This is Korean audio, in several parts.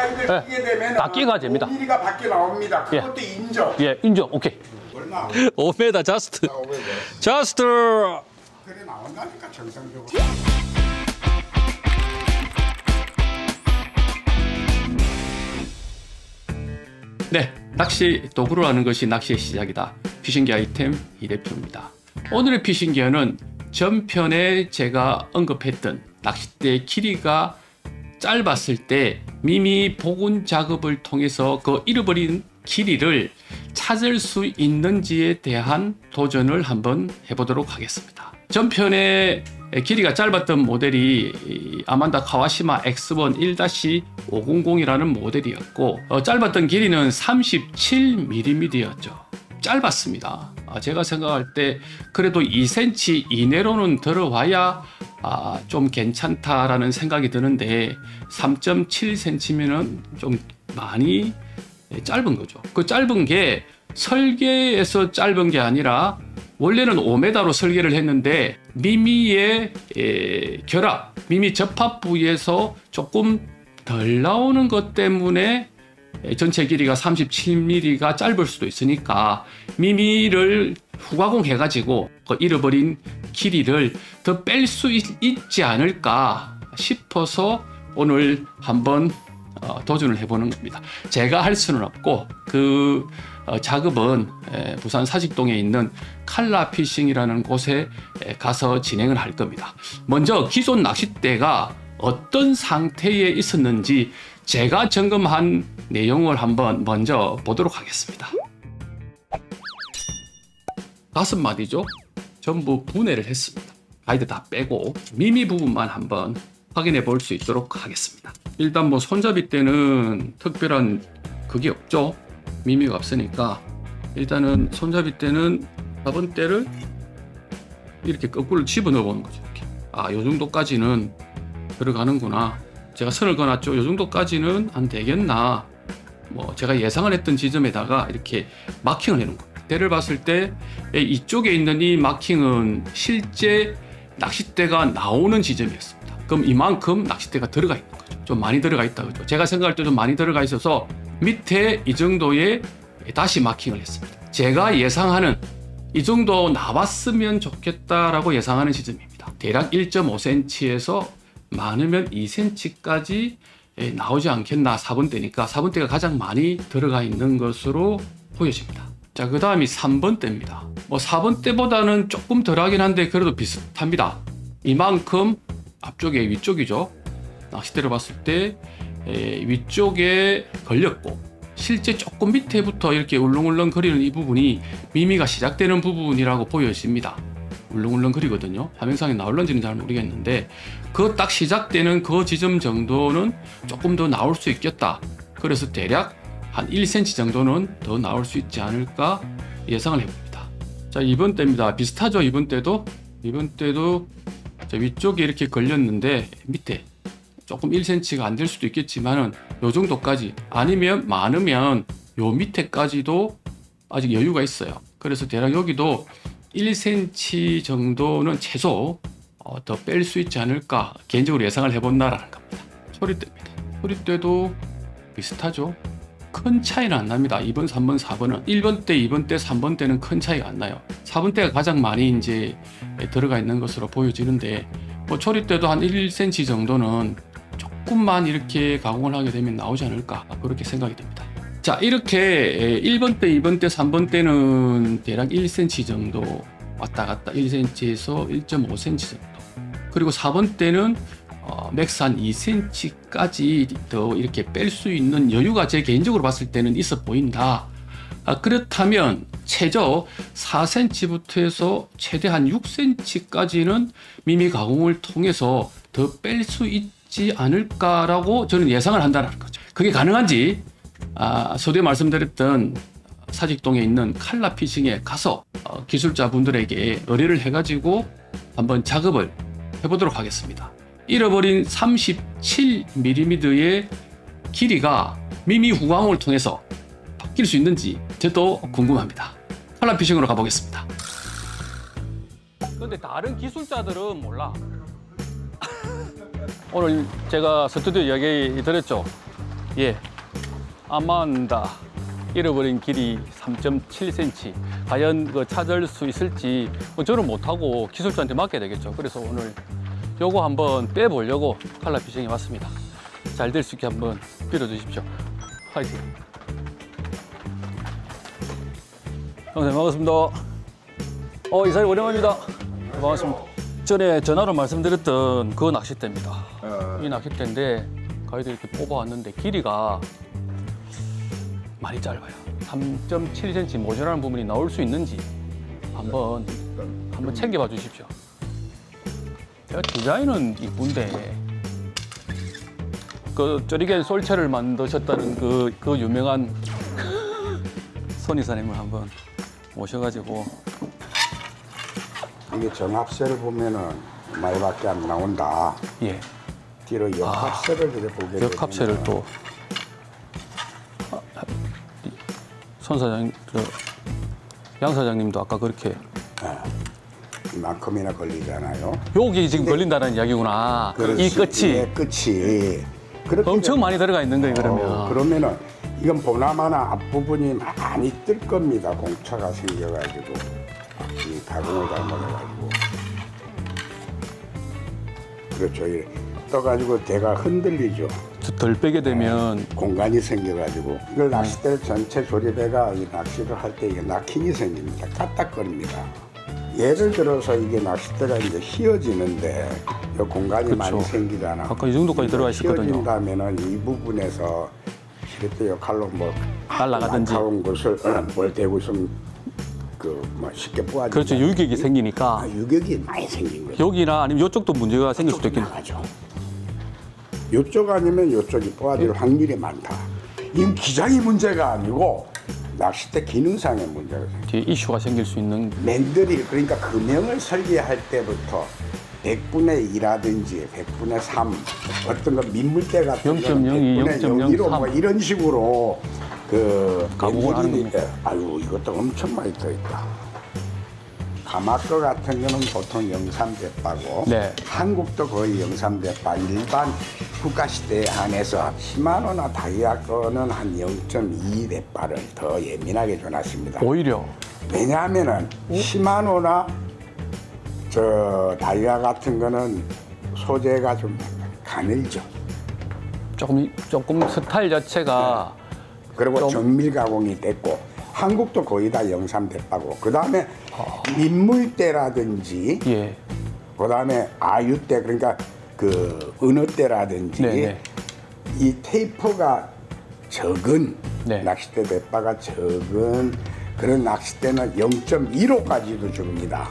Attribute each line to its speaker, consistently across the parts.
Speaker 1: 사이즈
Speaker 2: 예.
Speaker 1: 끼게 되면
Speaker 2: 바뀌가 됩니다.
Speaker 1: 5mm가 밖에 나옵니다. 그것도 인정.
Speaker 2: 예, 인정. 오케이.
Speaker 1: 얼마?
Speaker 2: 5m 저스트. 저스트.
Speaker 1: 그래 나온다니까 정상적으로.
Speaker 2: 네, 낚시 도구로 하는 것이 낚시의 시작이다. 피싱기 아이템 이 대표입니다. 오늘의 피싱기어는 전편에 제가 언급했던 낚싯대의 길이가 짧았을 때 미미 복원 작업을 통해서 그 잃어버린 길이를 찾을 수 있는지에 대한 도전을 한번 해보도록 하겠습니다. 전편에 길이가 짧았던 모델이 아만다 카와시마 X1 1-500이라는 모델이었고 짧았던 길이는 37mm였죠. 짧았습니다. 제가 생각할 때 그래도 2cm 이내로는 들어와야 좀 괜찮다라는 생각이 드는데 3.7cm면 좀 많이 짧은 거죠. 그 짧은 게 설계에서 짧은 게 아니라 원래는 5m로 설계를 했는데 미미의 결합, 미미 접합 부위에서 조금 덜 나오는 것 때문에 전체 길이가 37mm가 짧을 수도 있으니까 미미를 후가공 해가지고 그 잃어버린 길이를 더 뺄 수 있지 않을까 싶어서 오늘 한번 도전을 해보는 겁니다. 제가 할 수는 없고 그 작업은 부산 사직동에 있는 칼라피싱이라는 곳에 가서 진행을 할 겁니다. 먼저 기존 낚싯대가 어떤 상태에 있었는지 제가 점검한 내용을 한번 먼저 보도록 하겠습니다. 5마디죠. 전부 분해를 했습니다. 가이드 다 빼고 미미 부분만 한번 확인해 볼 수 있도록 하겠습니다. 일단 뭐 손잡이 때는 특별한 그게 없죠. 미미가 없으니까 일단은 손잡이 때는 4번대를 이렇게 거꾸로 집어넣어 보는 거죠. 이렇게. 요 정도까지는 들어가는구나. 제가 선을 그어놨죠. 요 정도까지는 안 되겠나. 뭐 제가 예상을 했던 지점에다가 이렇게 마킹을 해놓은 겁니다. 대를 봤을 때 이쪽에 있는 이 마킹은 실제 낚싯대가 나오는 지점이었습니다. 그럼 이만큼 낚싯대가 들어가 있는 거죠. 좀 많이 들어가 있다 그죠. 제가 생각할 때 좀 많이 들어가 있어서 밑에 이 정도에 다시 마킹을 했습니다. 제가 예상하는 이 정도 나왔으면 좋겠다라고 예상하는 지점입니다. 대략 1.5cm에서 많으면 2cm까지 나오지 않겠나. 4번대니까 4번대가 가장 많이 들어가 있는 것으로 보여집니다. 자, 그 다음이 3번대입니다. 뭐 4번대보다는 조금 덜하긴 한데 그래도 비슷합니다. 이만큼 앞쪽에 위쪽이죠. 낚싯대를 봤을 때 위쪽에 걸렸고 실제 조금 밑에부터 이렇게 울렁울렁 거리는 이 부분이 미미가 시작되는 부분이라고 보여집니다. 울렁울렁 거리거든요. 화면상에 나올런지는 잘 모르겠는데 그 딱 시작되는 그 지점 정도는 조금 더 나올 수 있겠다. 그래서 대략 한 1cm 정도는 더 나올 수 있지 않을까 예상을 해봅니다. 자, 2번대입니다. 비슷하죠. 2번대도 위쪽에 이렇게 걸렸는데 밑에 조금 1cm가 안 될 수도 있겠지만은 요 정도까지 아니면 많으면 요 밑에까지도 아직 여유가 있어요. 그래서 대략 여기도 1cm 정도는 최소 더 뺄 수 있지 않을까 개인적으로 예상을 해본다라는 겁니다. 소리대입니다. 소리대도 비슷하죠. 큰 차이는 안 납니다. 2번, 3번, 4번은 1번대, 2번대, 3번대는 큰 차이가 안 나요. 4번대가 가장 많이 이제 들어가 있는 것으로 보여지는데 뭐 초리대도 한 1cm 정도는 조금만 이렇게 가공을 하게 되면 나오지 않을까 그렇게 생각이 됩니다. 자, 이렇게 1번대, 2번대, 3번대는 대략 1cm 정도 왔다 갔다 1cm에서 1.5cm 정도. 그리고 4번대는 맥스 한 2cm까지 더 이렇게 뺄 수 있는 여유가 제 개인적으로 봤을 때는 있어 보인다. 그렇다면 최저 4cm부터 해서 최대 한 6cm까지는 미미 가공을 통해서 더 뺄 수 있지 않을까라고 저는 예상을 한다는 거죠. 그게 가능한지 서두에 말씀드렸던 사직동에 있는 칼라피싱에 가서 기술자분들에게 의뢰를 해가지고 한번 작업을 해보도록 하겠습니다. 잃어버린 37mm의 길이가 미미 후광을 통해서 바뀔 수 있는지 저도 궁금합니다. 칼라피싱으로 가보겠습니다. 근데 다른 기술자들은 몰라. 오늘 제가 스튜디오 이야기 드렸죠. 예, 아만다 잃어버린 길이 3.7cm. 과연 그 찾을 수 있을지 저는 못하고 기술자한테 맡겨야 되겠죠. 그래서 오늘 요거 한번 빼보려고 칼라 피싱에 왔습니다. 잘 될 수 있게 한번 빌어주십시오. 화이팅. 형님 반갑습니다. 이사님 오랜만입니다. 반갑습니다. 전에 전화로 말씀드렸던 그 낚싯대입니다. 이 낚싯대인데 가이드 이렇게 뽑아왔는데 길이가 많이 짧아요. 3.7cm 모자라는 부분이 나올 수 있는지 한번 챙겨봐 주십시오. 제가 디자인은 이쁜데 그 쪼리겐 솔체를 만드셨다는 그 유명한 손 이사님을 한번 모셔가지고
Speaker 1: 이게 정합세를 보면은 많이밖에 안 나온다.
Speaker 2: 예,
Speaker 1: 뒤로 역합세를 이렇게 보게 되면
Speaker 2: 역합체를 또 손 사장님, 양 사장님도 아까 그렇게
Speaker 1: 이만큼이나 걸리잖아요.
Speaker 2: 여기 지금 걸린다는 이야기구나. 이 끝이
Speaker 1: 예, 끝이 그렇게
Speaker 2: 엄청 많이 들어가 있는 거예요. 그러면
Speaker 1: 그러면은 이건 보나마나 앞부분이 많이 뜰 겁니다. 공차가 생겨가지고 이 가공을 잘못해가지고 그렇죠. 이 떠가지고 대가 흔들리죠.
Speaker 2: 덜 빼게 되면
Speaker 1: 공간이 생겨가지고 이걸 낚싯대 전체 조립해가 이 낚시를 할 때 이게 낚힘이 생깁니다. 까딱거립니다. 예를 들어서 이게 낚싯대가 이제 휘어지는데 이 공간이
Speaker 2: 그쵸.
Speaker 1: 많이 생기잖아.
Speaker 2: 아까 이 정도까지 들어가 있었거든요.
Speaker 1: 휘어진다면은 이 부분에서 이렇게 칼로 뭐
Speaker 2: 날아가든지.
Speaker 1: 가까운 것을 뭘 대고 있으면 그 뭐 쉽게 부하지.
Speaker 2: 그렇죠. 유격이 생기니까
Speaker 1: 유격이 많이 생긴 거죠.
Speaker 2: 여기나 아니면 이쪽도 문제가 생길 수도 있겠네요.
Speaker 1: 나가죠. 이쪽 아니면 이쪽이 부하질 확률이 많다. 이건 기장이 문제가 아니고 낚싯대 기능상의 문제가 생겨.
Speaker 2: 뒤에 이슈가 생길 수 있는
Speaker 1: 맨들이 그러니까 금형을 설계할 때부터 100분의 2라든지 100분의 3 어떤 거 민물대 같은
Speaker 2: 0.02, 0.03
Speaker 1: 뭐 이런 식으로 그
Speaker 2: 가공을 하는
Speaker 1: 맨들이
Speaker 2: 겁니까?
Speaker 1: 아유 이것도 엄청 많이 들어있다. 가마꺼 같은 거는 보통 영삼대파고
Speaker 2: 네.
Speaker 1: 한국도 거의 영삼대파 일반 국가시대에 한해서 시마노나 다이아 거는 한 0.2대파를 더 예민하게 줘놨습니다.
Speaker 2: 오히려
Speaker 1: 왜냐하면은 시마노나 저 다이아 같은 거는 소재가 좀 가늘죠.
Speaker 2: 조금 스타일 자체가
Speaker 1: 그리고
Speaker 2: 좀-
Speaker 1: 정밀 가공이 됐고 한국도 거의 다 영삼대파고 그 다음에 민물대라든지
Speaker 2: 예,
Speaker 1: 그 다음에 아유대 그러니까 그 은어대라든지
Speaker 2: 네네.
Speaker 1: 이 테이프가 적은
Speaker 2: 네.
Speaker 1: 낚싯대 대파가 적은 그런 낚싯대는 0.15까지도 줍니다.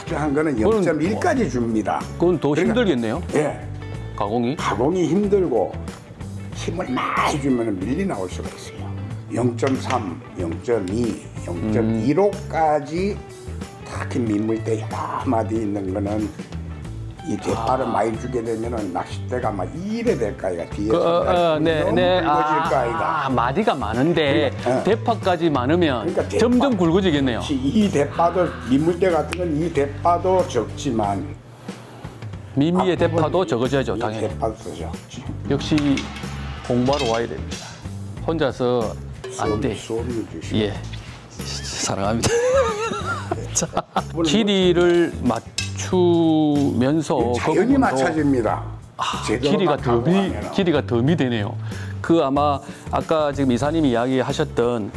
Speaker 1: 한 거는
Speaker 2: 그건
Speaker 1: 0.1까지 줍니다.
Speaker 2: 그건 더
Speaker 1: 그러니까-
Speaker 2: 힘들겠네요.
Speaker 1: 예,
Speaker 2: 가공이.
Speaker 1: 가공이 힘들고 힘을 많이 주면 밀리 나올 수가 있어요. 0.3, 0.2, 0.15까지 특히 민물대 여러 마디 있는 거는 이 대파를 많이 주게 되면은 낚싯대가 막 2래 될까이가 뒤에서
Speaker 2: 네.
Speaker 1: 굵어질까이가.
Speaker 2: 마디가 많은데
Speaker 1: 그러니까,
Speaker 2: 대파까지 많으면
Speaker 1: 그러니까 대파-
Speaker 2: 점점 굵어지겠네요.
Speaker 1: 이 대파도 민물대 같은 건 이 대파도 적지만
Speaker 2: 미미의 대파도
Speaker 1: 앞부분
Speaker 2: 적어져야죠,
Speaker 1: 이
Speaker 2: 당연히.
Speaker 1: 대파도 적지.
Speaker 2: 역시 공부하러 와야 됩니다. 혼자서 안 돼.
Speaker 1: 수업료 주시고.
Speaker 2: 예, 사랑합니다. 자, 길이를 맞추면서 그
Speaker 1: 자연히
Speaker 2: 부분도
Speaker 1: 맞춰집니다. 제대로
Speaker 2: 길이가
Speaker 1: 막
Speaker 2: 덤이
Speaker 1: 가공하면은.
Speaker 2: 길이가 덤이 되네요. 그 아마 아까 지금 이사님이 이야기하셨던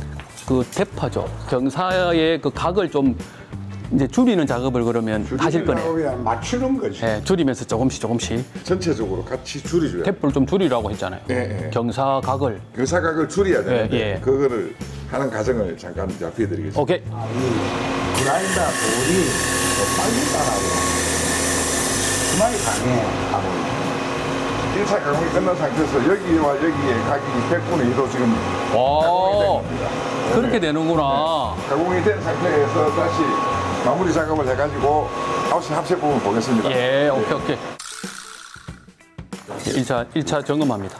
Speaker 2: 그 대파죠. 경사의 그 각을 좀 이제 줄이는 작업을 그러면 하실 거네요.
Speaker 1: 그냥 맞추는 거지.
Speaker 2: 예, 줄이면서 조금씩
Speaker 3: 전체적으로 같이 줄여줘야 돼.
Speaker 2: 탭을 좀 줄이라고 했잖아요.
Speaker 3: 예.
Speaker 2: 경사 각을.
Speaker 3: 그 사각을 줄여야 되는데
Speaker 2: 예.
Speaker 3: 그거를 하는 과정을 잠깐 잡혀드리겠습니다.
Speaker 2: 오케이.
Speaker 1: 이 그라인더 볼이 더 빨리 따라요. 그만이 강해요. 가공이.
Speaker 3: 1차 가공이 끝난 상태에서 여기와 여기에 각이 100분의 1로 지금
Speaker 2: 와,
Speaker 3: 됩니다.
Speaker 2: 그렇게 되는구나.
Speaker 3: 가공이 된 상태에서 다시 마무리 작업을 해가지고 9시 합체 부분 보겠습니다.
Speaker 2: 예, 오케이. 1차 점검합니다.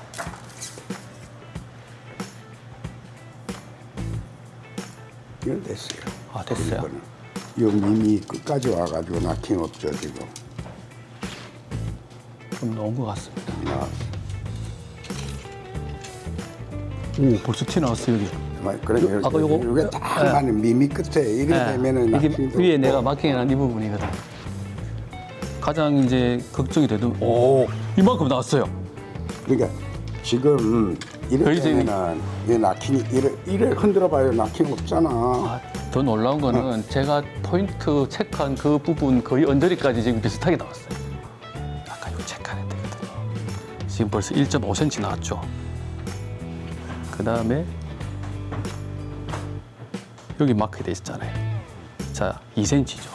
Speaker 1: 이건 됐어요.
Speaker 2: 아, 됐어요.
Speaker 1: 이거는. 이 님이 끝까지 와가지고 낙힘 없죠 지금.
Speaker 2: 좀 넣은 것 같습니다.
Speaker 1: 나
Speaker 2: 오, 벌써 티 나왔어 여기.
Speaker 1: 그러니까
Speaker 2: 아까 요거-
Speaker 1: 이게 딱 맞는 미미 끝에 이렇게 되면은
Speaker 2: 이게
Speaker 1: 낚시도
Speaker 2: 위에
Speaker 1: 없고.
Speaker 2: 내가 마킹해놓은 이 부분이거든. 가장 이제 걱정이 되던 이만큼 나왔어요.
Speaker 1: 그러니까 지금 이렇게
Speaker 2: 거의 지금-
Speaker 1: 되면은 이 낚시 이래 흔들어봐요. 낚시 없잖아.
Speaker 2: 아, 더 놀라운 거는 제가 포인트 체크한 그 부분 거의 언저리까지 지금 비슷하게 나왔어요. 아까 이거 체크해야 되거든요. 지금 벌써 1.5cm 나왔죠. 그 다음에 여기 마크 돼 있잖아요. 자, 2cm죠.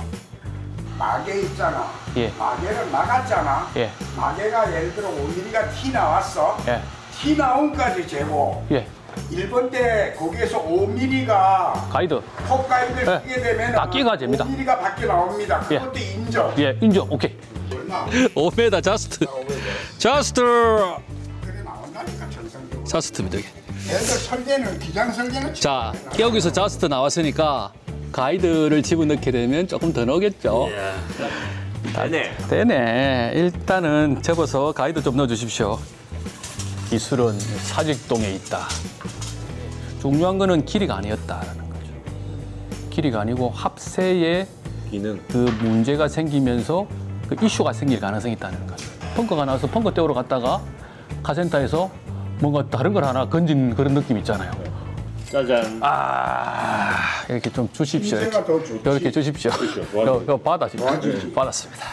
Speaker 1: 마개 있잖아.
Speaker 2: 예.
Speaker 1: 마개를 막았잖아.
Speaker 2: 예,
Speaker 1: 마개가 예를 들어 5mm가 티 나왔어.
Speaker 2: 예,
Speaker 1: 티 나온까지 재고
Speaker 2: 예.
Speaker 1: 1번 때 거기에서 5mm가
Speaker 2: 가이드.
Speaker 1: 컵가이드를
Speaker 2: 예.
Speaker 1: 끼게 되면
Speaker 2: 다 끼가 됩니다.
Speaker 1: 5mm가 밖에 나옵니다.
Speaker 2: 예.
Speaker 1: 그것도 인정.
Speaker 2: 예, 인정. 오케이.
Speaker 1: 얼마?
Speaker 2: 5m 자스트. 자스트.
Speaker 1: 그래 나온다니까 정상적으로.
Speaker 2: 자스트입니다. 이게.
Speaker 1: 얘들 설계는 기장 설계는
Speaker 2: 자, 여기서 자스트 나왔으니까 가이드를 집어넣게 되면 조금 더 넣겠죠. 되네. 일단은 접어서 가이드 좀 넣어주십시오. 기술은 사직동에 있다. 중요한 거는 길이가 아니었다라는 거죠. 길이가 아니고 합세에
Speaker 4: 기능.
Speaker 2: 그 문제가 생기면서 그 이슈가 생길 가능성이 있다는 거죠. 펑크가 나와서 펑크 떼우러 갔다가 카센터에서 뭔가 다른 걸 하나 건진 그런 느낌 있잖아요.
Speaker 4: 짜잔.
Speaker 2: 아, 이렇게 좀 주십시오.
Speaker 1: 인쇄가 더 좋지.
Speaker 2: 이렇게 주십시오.
Speaker 4: 도와주십시오.
Speaker 2: 이거 받아십시오.
Speaker 1: 도와주십시오.
Speaker 2: 받았습니다.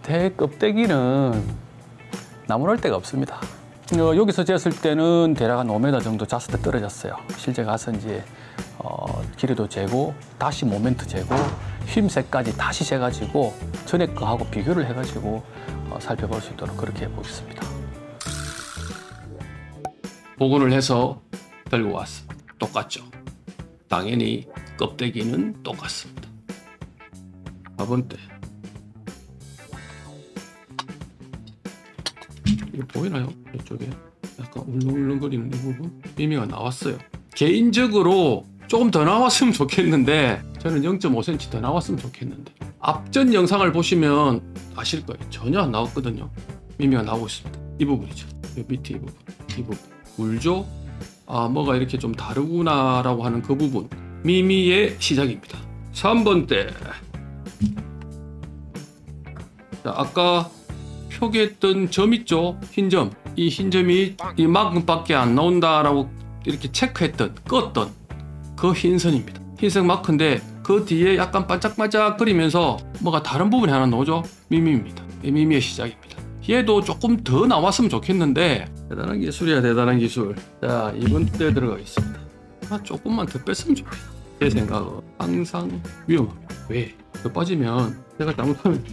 Speaker 2: 대껍데기는 나무랄 데가 없습니다. 여기서 쟀을 때는 대략 한 5m 정도 자스트 떨어졌어요. 실제 가서 이제 길이도 재고 다시 모멘트 재고 휨새까지 다시 재가지고 전에 거하고 비교를 해가지고 살펴볼 수 있도록 그렇게 해보겠습니다. 복원을 해서 들고 왔습니다. 똑같죠. 당연히 껍데기는 똑같습니다. 4번 때 이거 보이나요? 이쪽에 약간 울렁울렁거리는 이 부분 미미가 나왔어요. 개인적으로 조금 더 나왔으면 좋겠는데 저는 0.5cm 더 나왔으면 좋겠는데 앞전 영상을 보시면 아실 거예요. 전혀 안 나왔거든요. 미미가 나오고 있습니다. 이 부분이죠. 이 밑에 이 부분 울죠? 아, 뭐가 이렇게 좀 다르구나라고 하는 그 부분 미미의 시작입니다. 3번 때 자, 아까 표기했던 점 있죠? 흰 점. 이 흰 점이 이만큼밖에 안 나온다라고 이렇게 체크했던, 껐던 그 흰 선입니다. 흰색 마크인데 그 뒤에 약간 반짝반짝거리면서 뭐가 다른 부분이 하나 나오죠? 미미입니다. 미미의 시작입니다. 얘도 조금 더 나왔으면 좋겠는데 대단한 기술이야, 대단한 기술. 자, 이번 때 들어가겠습니다. 조금만 더 뺐으면 좋겠다. 제 생각은 항상 위험합니다. 왜? 더 빠지면 내가 잘못하면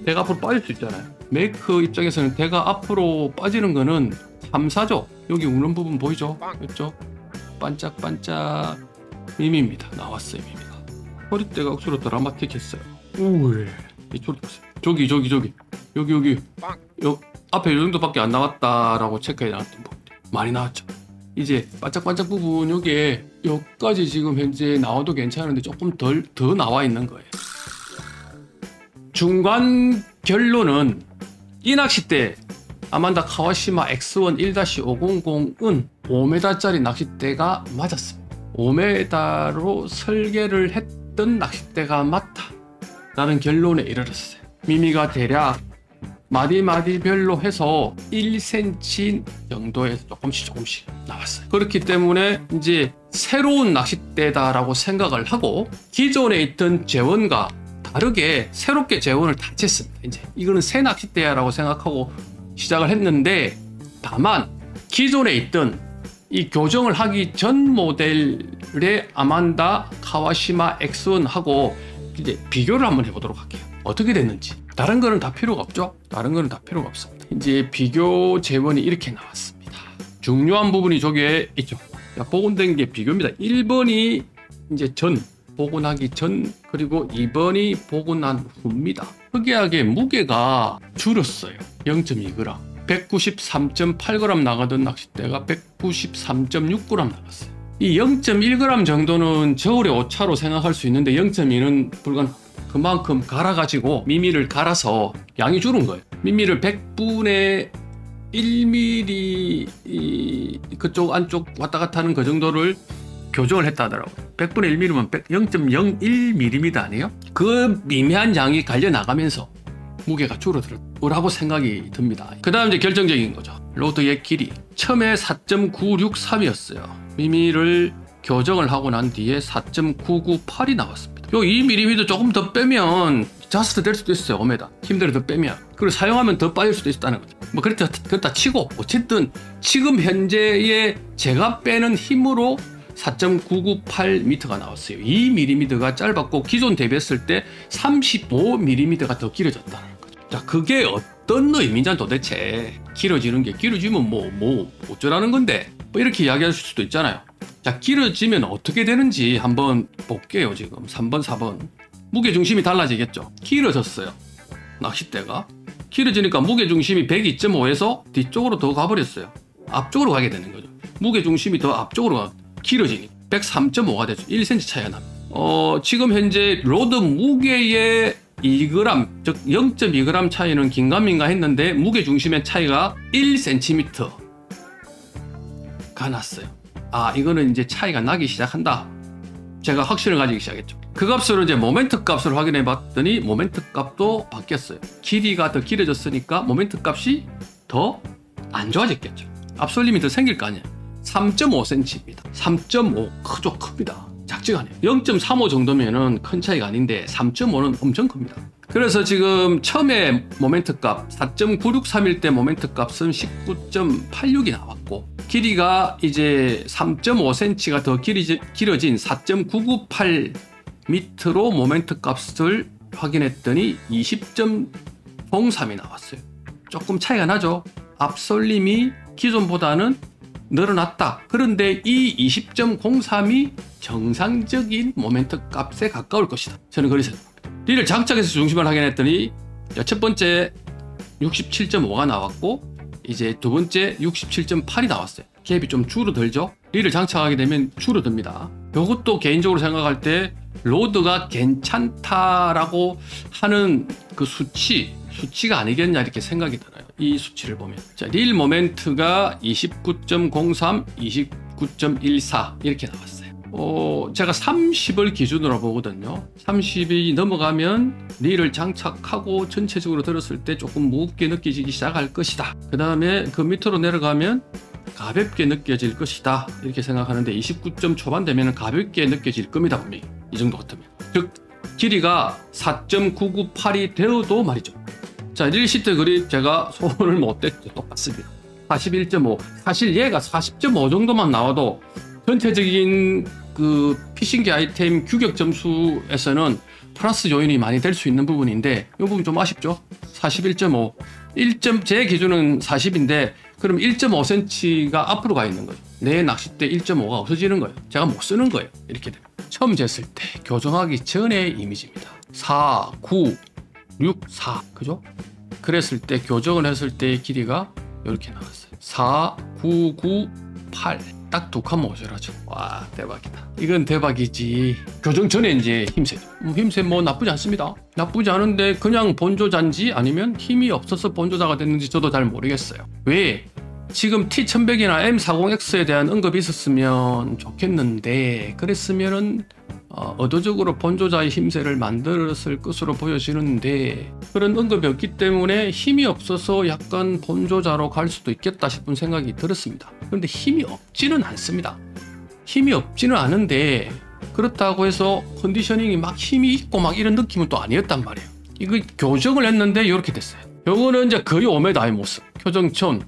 Speaker 2: 대가 앞으로 빠질 수 있잖아요. 메이크 입장에서는 대가 앞으로 빠지는 거는 3, 4죠. 여기 우는 부분 보이죠? 그렇죠? 반짝반짝 미미입니다. 나왔어요, 미미가. 허리대가 억수로 드라마틱했어요. 우에 이 소리 보세요. 저기 여기 앞에 이 정도밖에 안 나왔다라고 체크해 놨던 부분 많이 나왔죠. 이제 반짝반짝 부분 여기까지 지금 현재 나와도 괜찮은데 조금 더 나와 있는 거예요. 중간 결론은 이 낚싯대 아만다 카와시마 X1 1-500은 5m짜리 낚싯대가 맞았습니다. 5m로 설계를 했던 낚싯대가 맞다 라는 결론에 이르렀어요. 미미가 대략 마디마디별로 해서 1cm 정도에서 조금씩 나왔어요. 그렇기 때문에 이제 새로운 낚싯대다라고 생각을 하고 기존에 있던 재원과 다르게 새롭게 재원을 다 쟀습니다. 이제 이거는 새 낚싯대야라고 생각하고 시작을 했는데 다만 기존에 있던 이 교정을 하기 전 모델의 아만다 카와시마 X1하고 이제 비교를 한번 해보도록 할게요. 어떻게 됐는지. 다른 거는 다 필요가 없죠? 다른 거는 다 필요가 없습니다. 이제 비교 재원이 이렇게 나왔습니다. 중요한 부분이 저기에 있죠. 자, 복원된 게 비교입니다. 1번이 이제 복원하기 전, 그리고 2번이 복원한 후입니다. 특이하게 무게가 줄었어요. 0.2g. 193.8g 나가던 낚싯대가 193.6g 나갔어요. 이 0.1g 정도는 저울의 오차로 생각할 수 있는데 0.2는 불가능합니다. 그만큼 갈아가지고 미미를 갈아서 양이 줄은 거예요. 미미를 100분의 1mm 그쪽 안쪽 왔다 갔다 하는 그 정도를 교정을 했다 하더라고요. 100분의 1mm면 0.01mm 아니에요? 그 미미한 양이 갈려 나가면서 무게가 줄어들었라고 생각이 듭니다. 그 다음 이제 결정적인 거죠. 로드의 길이 처음에 4.963이었어요. 미미를 교정을 하고 난 뒤에 4.998이 나왔습니다. 요 2mm 조금 더 빼면 자스트 될 수도 있어요. 5m 힘들어 더 빼면, 그리고 사용하면 더 빠질 수도 있다는 거죠. 뭐 그렇다 치고 어쨌든 지금 현재의 제가 빼는 힘으로 4.998m가 나왔어요. 2mm가 짧았고 기존 대비했을 때 35mm가 더 길어졌다는 거죠. 자, 그게 어떤 의미냐 도대체. 길어지는 게 길어지면 뭐 어쩌라는 건데, 뭐 이렇게 이야기할 수도 있잖아요. 자, 길어지면 어떻게 되는지 한번 볼게요. 지금 3번 4번 무게중심이 달라지겠죠. 길어졌어요. 낚싯대가 길어지니까 무게중심이 102.5에서 뒤쪽으로 더 가버렸어요. 앞쪽으로 가게 되는 거죠. 무게중심이 더 앞쪽으로 길어지니 103.5가 되죠. 1cm 차이가 납니다. 지금 현재 로드 무게의 2g, 즉 0.2g 차이는 긴가민가 했는데 무게중심의 차이가 1cm가 났어요. 아, 이거는 이제 차이가 나기 시작한다. 제가 확신을 가지기 시작했죠. 그 값으로 이제 모멘트 값을 확인해 봤더니 모멘트 값도 바뀌었어요. 길이가 더 길어졌으니까 모멘트 값이 더 안 좋아졌겠죠. 앞솔림이 더 생길 거 아니에요. 3.5cm입니다. 3.5 크죠. 큽니다. 작지가 않아요. 0.35 정도면은 큰 차이가 아닌데 3.5는 엄청 큽니다. 그래서 지금 처음에 모멘트 값 4.963일 때 모멘트 값은 19.86이 나왔고, 길이가 이제 3.5cm가 더 길어진 4.998m로 모멘트 값을 확인했더니 20.03이 나왔어요. 조금 차이가 나죠. 앞솔림이 기존보다는 늘어났다. 그런데 이 20.03이 정상적인 모멘트 값에 가까울 것이다. 저는 그렇게 생각합니다. 리를 장착해서 중심을 확인했더니 첫 번째 67.5가 나왔고 이제 두 번째 67.8이 나왔어요. 갭이 좀 줄어들죠. 리를 장착하게 되면 줄어듭니다. 이것도 개인적으로 생각할 때 로드가 괜찮다라고 하는 그 수치가 아니겠냐 이렇게 생각이 들어요. 이 수치를 보면. 자, 릴 모멘트가 29.03, 29.14 이렇게 나왔어요. 제가 30을 기준으로 보거든요. 30이 넘어가면 릴을 장착하고 전체적으로 들었을 때 조금 무겁게 느껴지기 시작할 것이다. 그 다음에 그 밑으로 내려가면 가볍게 느껴질 것이다. 이렇게 생각하는데 29점 초반 되면 가볍게 느껴질 겁니다. 분명히. 이 정도 같으면. 즉 길이가 4.998이 되어도 말이죠. 자, 릴 시트 그립 제가 손을 못 댔죠. 똑같습니다. 41.5. 사실 얘가 40.5 정도만 나와도 전체적인 그 피싱기 아이템 규격 점수에서는 플러스 요인이 많이 될 수 있는 부분인데 이 부분 좀 아쉽죠. 41.5. 제 기준은 40인데 그럼 1.5cm가 앞으로 가 있는 거죠. 내 낚싯대 1.5가 없어지는 거예요. 제가 못 쓰는 거예요. 이렇게 되면. 처음 쟀을 때 교정하기 전의 이미지입니다. 4, 9, 6, 4 그죠? 그랬을 때 교정을 했을 때의 길이가 이렇게 나왔어요. 4, 9, 9, 8 딱 두 칸 모자라죠. 와, 대박이다. 이건 대박이지. 교정 전에 이제 힘세. 힘세 뭐 나쁘지 않습니다. 나쁘지 않은데 그냥 본조자인지 아니면 힘이 없어서 본조자가 됐는지 저도 잘 모르겠어요. 왜? 지금 T1100이나 M40X에 대한 언급이 있었으면 좋겠는데 그랬으면은 의도적으로 본조자의 힘세를 만들었을 것으로 보여지는데 그런 언급이 없기 때문에 힘이 없어서 약간 본조자로 갈 수도 있겠다 싶은 생각이 들었습니다. 그런데 힘이 없지는 않습니다. 힘이 없지는 않은데 그렇다고 해서 컨디셔닝이 막 힘이 있고 막 이런 느낌은 또 아니었단 말이에요. 이거 교정을 했는데 이렇게 됐어요. 요거는 이제 거의 5m의 모습. 교정 전,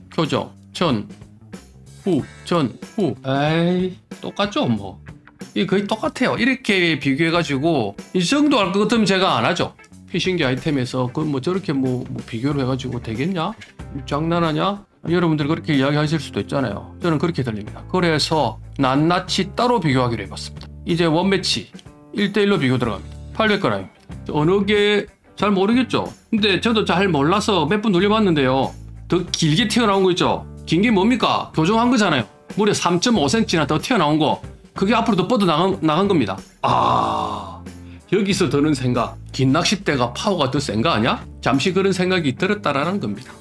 Speaker 2: 후. 에이, 똑같죠 뭐. 이게 거의 똑같아요. 이렇게 비교해가지고 이 정도 할 것 같으면 제가 안 하죠. 피싱기 아이템에서 그 뭐 저렇게 뭐 비교를 해가지고 되겠냐? 장난하냐? 여러분들 그렇게 이야기하실 수도 있잖아요. 저는 그렇게 들립니다. 그래서 낱낱이 따로 비교하기로 해봤습니다. 이제 원매치 1대1로 비교 들어갑니다. 800g입니다. 어느 게 잘 모르겠죠? 근데 저도 잘 몰라서 몇 번 돌려봤는데요. 더 길게 튀어나온 거 있죠? 긴 게 뭡니까? 교정한 거잖아요. 무려 3.5cm나 더 튀어나온 거. 그게 앞으로 더 뻗어 나간 겁니다. 아, 여기서 드는 생각. 긴 낚싯대가 파워가 더 센 거 아니야? 잠시 그런 생각이 들었다라는 겁니다.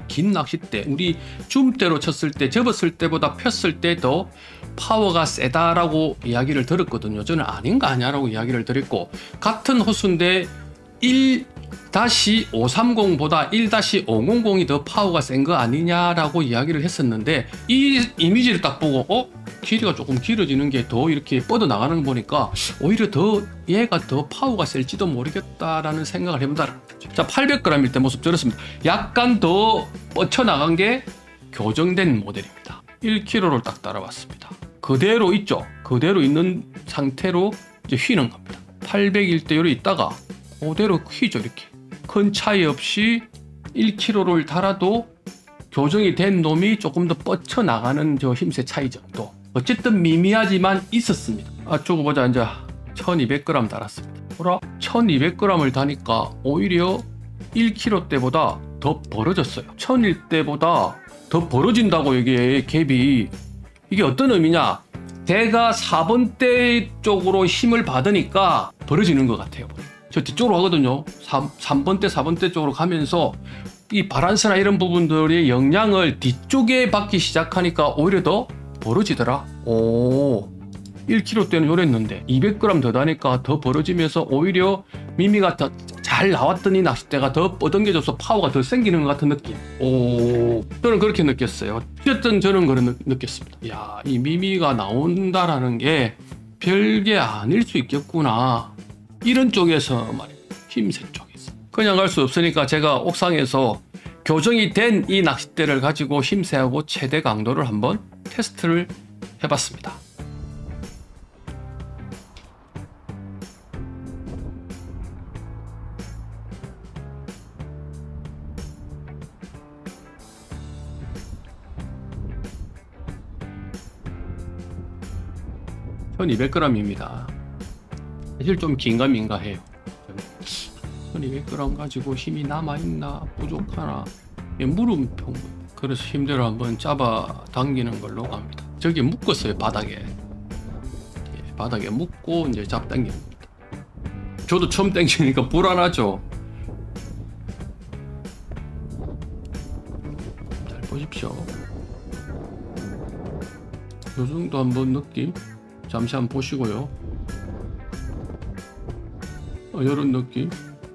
Speaker 2: 긴 낚싯대, 우리 줌대로 쳤을 때, 접었을 때보다 폈을 때 더 파워가 세다라고 이야기를 들었거든요. 저는 아닌 거 아니야라고 이야기를 드렸고, 같은 호수인데 1-530보다 1-500이 더 파워가 센 거 아니냐라고 이야기를 했었는데, 이 이미지를 딱 보고 길이가 조금 길어지는 게 더 이렇게 뻗어나가는 거 보니까 오히려 더 얘가 더 파워가 셀지도 모르겠다라는 생각을 해본다. 자, 800g일 때 모습 저렇습니다. 약간 더 뻗쳐나간 게 교정된 모델입니다. 1kg를 딱 따라왔습니다. 그대로 있죠. 그대로 있는 상태로 이제 휘는 겁니다. 800일 때 요리 있다가 그대로 휘죠. 이렇게 큰 차이 없이 1kg를 달아도 교정이 된 놈이 조금 더 뻗쳐나가는 저 힘세 차이 정도. 어쨌든 미미하지만 있었습니다. 저거 보자. 이제 1200g 달았습니다. 보라, 1200g을 다니까 오히려 1kg 때보다 더 벌어졌어요. 1000일 때보다 더 벌어진다고. 이게 갭이, 이게 어떤 의미냐, 대가 4번대 쪽으로 힘을 받으니까 벌어지는 것 같아요. 저 뒤쪽으로 가거든요. 3번대 4번대 쪽으로 가면서 이 바란스나 이런 부분들의 영향을 뒤쪽에 받기 시작하니까 오히려 더 벌어지더라. 1kg 때는 요랬는데 200g 더 다니까 더 벌어지면서 오히려 미미가 더 잘 나왔더니 낚싯대가 더 뻗어져서 파워가 더 생기는 것 같은 느낌. 저는 그렇게 느꼈어요. 어쨌든 저는 그런 느꼈습니다. 야, 이 미미가 나온다라는 게 별게 아닐 수 있겠구나. 이런 쪽에서 말입니다. 힘세 쪽에서. 그냥 갈 수 없으니까 제가 옥상에서 교정이 된 이 낚싯대를 가지고 힘세하고 최대 강도를 한번 테스트를 해봤습니다. (1200g입니다) 사실 좀 긴가민가 해요. 1200g 가지고 힘이 남아있나 부족하나 물음표. 그래서 힘대로 한번 잡아 당기는 걸로 갑니다. 저기 묶었어요. 바닥에 묶고 이제 잡당기는 겁니다. 저도 처음 당기니까 불안하죠. 잘 보십시오. 요 정도 한번 느낌 잠시 한번 보시고요. 이런 느낌.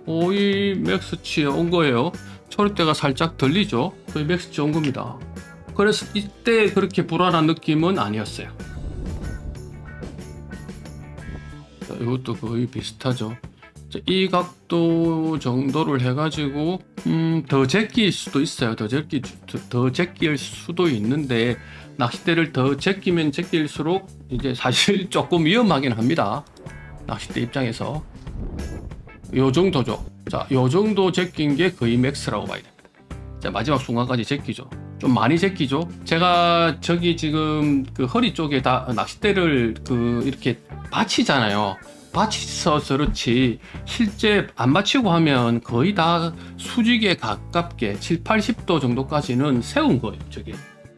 Speaker 2: 거의 맥스치에 온 거예요. 초록대가 살짝 들리죠. 거의 맥스치 온 겁니다. 그래서 이때 그렇게 불안한 느낌은 아니었어요. 자, 이것도 거의 비슷하죠. 자, 이 각도 정도를 해가지고 더 제낄 수도 있어요. 더 제낄 수도 있는데 낚싯대를 더 제끼면 제낄수록 이제 사실 조금 위험하긴 합니다. 낚싯대 입장에서. 요 정도죠. 자, 요 정도 제낀 게 거의 맥스라고 봐야 됩니다. 자, 마지막 순간까지 제끼죠. 좀 많이 제끼죠. 제가 저기 지금 그 허리 쪽에 다 낚싯대를 이렇게 받치잖아요. 받쳐서 그렇지 실제 안 받치고 하면 거의 다 수직에 가깝게 7-80도 정도까지는 세운 거예요. 저게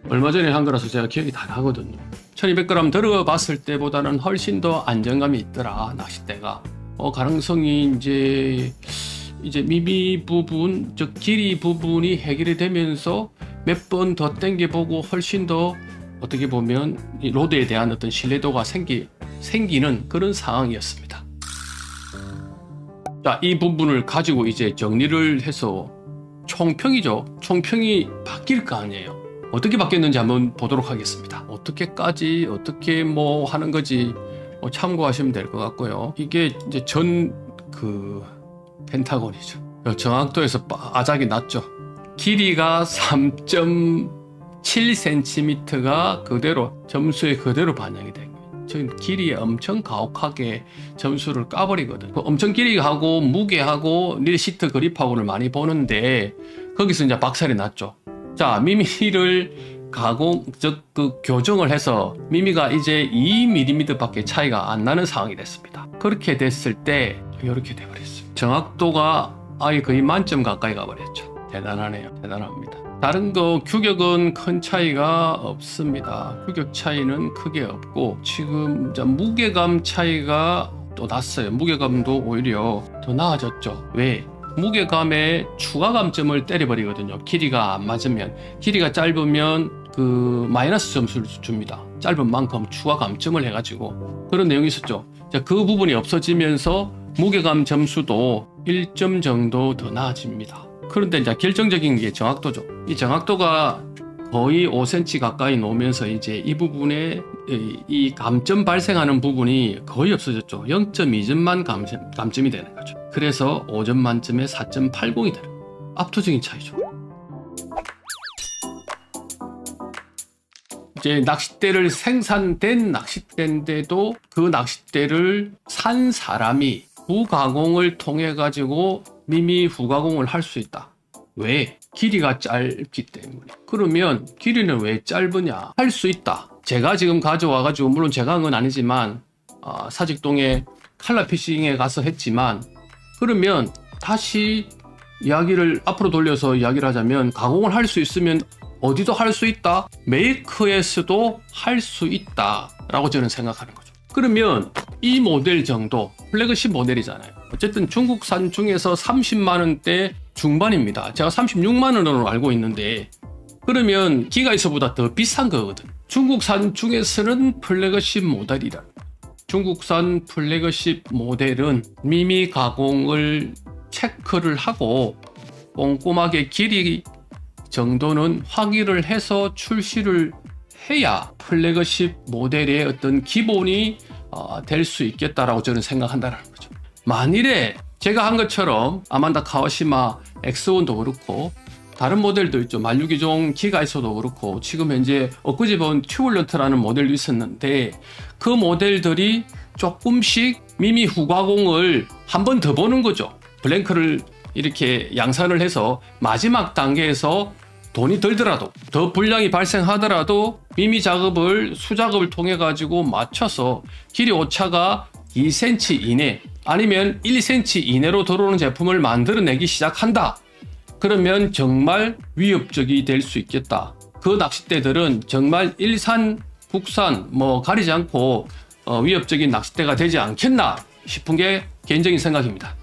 Speaker 2: 얼마 전에 한 거라서 제가 기억이 다 나거든요. 1200g 들어봤을 때보다는 훨씬 더 안정감이 있더라. 낚싯대가 가능성이 이제 미미 부분, 즉 길이 부분이 해결이 되면서 몇 번 더 당겨보고 훨씬 더 어떻게 보면 이 로드에 대한 어떤 신뢰도가 생기는 그런 상황이었습니다. 자, 이 부분을 가지고 이제 정리를 해서 총평이죠. 총평이 바뀔 거 아니에요. 어떻게 바뀌었는지 한번 보도록 하겠습니다. 어떻게까지 어떻게 뭐 하는 거지 참고하시면 될 것 같고요. 이게 이제 펜타곤이죠. 정확도에서 아작이 났죠. 길이가 3.7cm가 그대로 점수에 그대로 반영이 된 거예요. 지금 길이에 엄청 가혹하게 점수를 까버리거든요. 엄청 길이하고 무게하고 릴시트 그립하고를 많이 보는데 거기서 이제 박살이 났죠. 자, 미미를 교정을 해서 미미가 이제 2mm 밖에 차이가 안 나는 상황이 됐습니다. 그렇게 됐을 때 이렇게 돼버렸어요. 정확도가 아예 거의 만점 가까이 가버렸죠. 대단하네요. 대단합니다. 다른 거 규격은 큰 차이가 없습니다. 규격 차이는 크게 없고 지금 무게감 차이가 또 났어요. 무게감도 오히려 더 나아졌죠. 왜? 무게감에 추가 감점을 때려버리거든요. 길이가 안 맞으면. 길이가 짧으면 그 마이너스 점수를 줍니다. 짧은 만큼 추가 감점을 해가지고 그런 내용이 있었죠. 자, 그 부분이 없어지면서 무게감 점수도 1점 정도 더 나아집니다. 그런데 이제 결정적인 게 정확도죠. 이 정확도가 거의 5cm 가까이 놓으면서 이제 이 부분에 이 감점 발생하는 부분이 거의 없어졌죠. 0.2점만 감점이 되는 거죠. 그래서 5점 만점에 4.80이 되는 거예요. 압도적인 차이죠. 이제 낚싯대를 생산된 낚싯대인데도 그 낚싯대를 산 사람이 후가공을 통해 가지고 미미 후가공을 할 수 있다. 왜? 길이가 짧기 때문에. 그러면 길이는 왜 짧으냐? 할 수 있다. 제가 지금 가져와 가지고 물론 제가 한 건 아니지만 사직동에 칼라피싱에 가서 했지만, 그러면 다시 이야기를 앞으로 돌려서 이야기를 하자면 가공을 할 수 있으면 어디도 할 수 있다. 메이커에서도 할 수 있다 라고 저는 생각하는 거죠. 그러면 이 모델 정도 플래그십 모델이잖아요. 어쨌든 중국산 중에서 30만원대 중반입니다. 제가 36만원으로 알고 있는데, 그러면 기가이서보다 더 비싼 거거든. 중국산 중에서는 플래그십 모델이다. 중국산 플래그십 모델은 미미 가공을 체크를 하고 꼼꼼하게 길이 정도는 확인을 해서 출시를 해야 플래그십 모델의 어떤 기본이 될 수 있겠다라고 저는 생각한다는 거죠. 만일에 제가 한 것처럼 아만다 카와시마 X1도 그렇고 다른 모델도 있죠. 만류기종 기가이소도 그렇고 지금 현재 엊그제 본 튜블런트라는 모델도 있었는데, 그 모델들이 조금씩 미미 후가공을 한 번 더 보는 거죠. 블랭크를 이렇게 양산을 해서 마지막 단계에서 돈이 들더라도, 더 분량이 발생하더라도 미미 작업을 수작업을 통해 가지고 맞춰서 길이 오차가 2cm 이내 아니면 1cm 이내로 들어오는 제품을 만들어내기 시작한다. 그러면 정말 위협적이 될 수 있겠다. 그 낚싯대들은 정말 일산, 국산 뭐 가리지 않고 위협적인 낚싯대가 되지 않겠나 싶은 게 개인적인 생각입니다.